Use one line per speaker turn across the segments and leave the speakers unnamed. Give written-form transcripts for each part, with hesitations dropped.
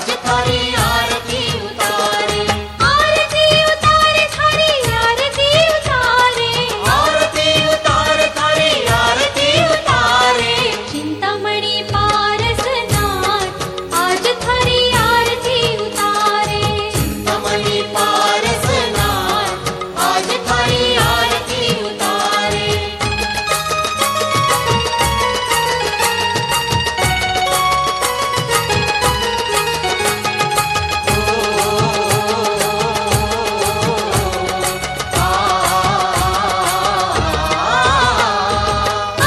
आज थारी आरती उतारे।
आरती उतारे थारी आरती उतारे।
आरती उतारे थारी आरती उतारे।
चिंतामणि पारसनाथ आज थारी आरती उतारे।
चिंतामणि पारसनाथ आज थारी आरती उतारे।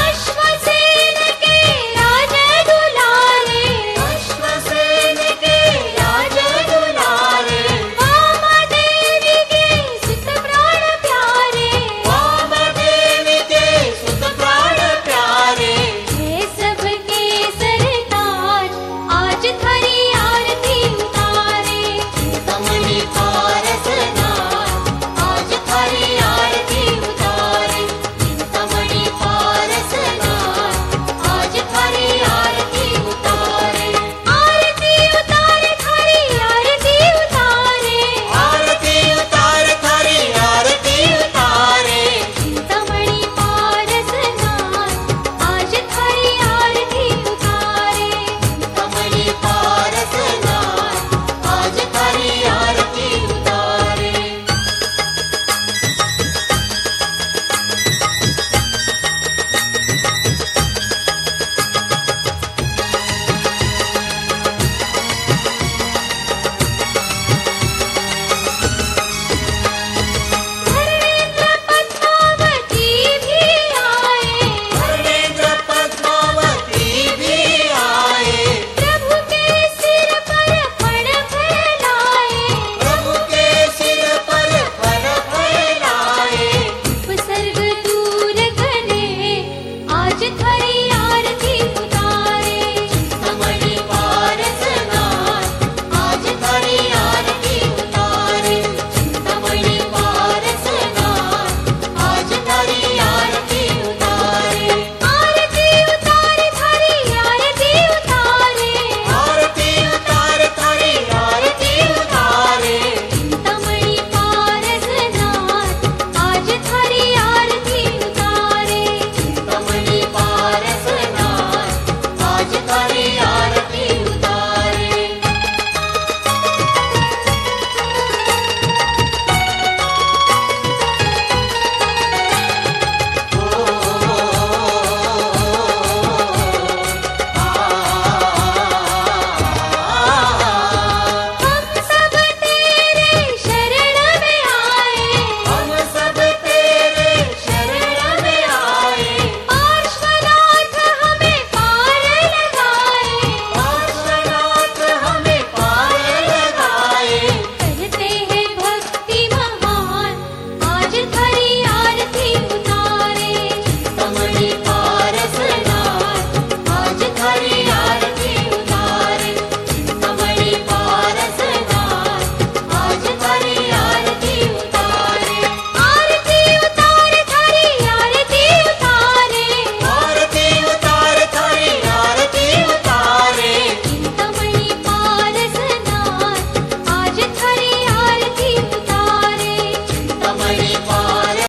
अश्वसेन के राज दुलारे।
अश्वसेन के राज दुलारे।
वामदेवी के सुत प्राण प्यारे।
वामदेवी के सुत प्राण प्यारे।
हे सबके सरताज आज थारी आरती उतारे।
चिंतामणि पारसनाथ आज थारी आरती उतारे। चिंतामणि पारसनाथ आज थारी आरती उतारे।
आरती उतारे थारी आरती उतारे।
आरती उतारे थारी आरती उतारे।
चिंतामणि पारसनाथ आज थारी आरती उतारे।
चिंतामणि पारसनाथ आज थारी आरती उतारे।
धर्मेंद्र पद्मावती भी आए।
धर्मेंद्र पद्मावती भी आए।
प्रभु के सिर पर फण फैलाए।
प्रभु के सिर पर फल फैलाए।
उपसर्ग दूर करे आज थारी आरती उतारे।
चिंतामणि पारसनाथ आज थारी आरती उतारे। चिंतामणि पारसनाथ आज थारी आरती उतारे।
आरती उतारे थारी आरती उतारे।
आरती उतारे थारी आरती उतारे।
चिंतामणि पारसनाथ आज थारी आरती उतारे।
चिंतामणि पारसनाथ आज थारी आरती उतारे।
हम सब तेरे शरण में आए।
हम सब तेरे शरण में आए।
पार्श्वनाथ हमें पार लगाए।
पार्श्वनाथ हमें पार लगाए।
करते हैं भक्ति महान आज थारी आरती उतारे।
चिंतामणि पारसनाथ आज थारी आरती उतारे। चिंतामणि पारसनाथ आज थारी आरती उतारे।
आरती उतारे थारी आरती उतारे।
आरती उतारे थारी आरती उतारे।
चिंतामणि पारसनाथ आज थारी आरती उतारे।
चिंतामणि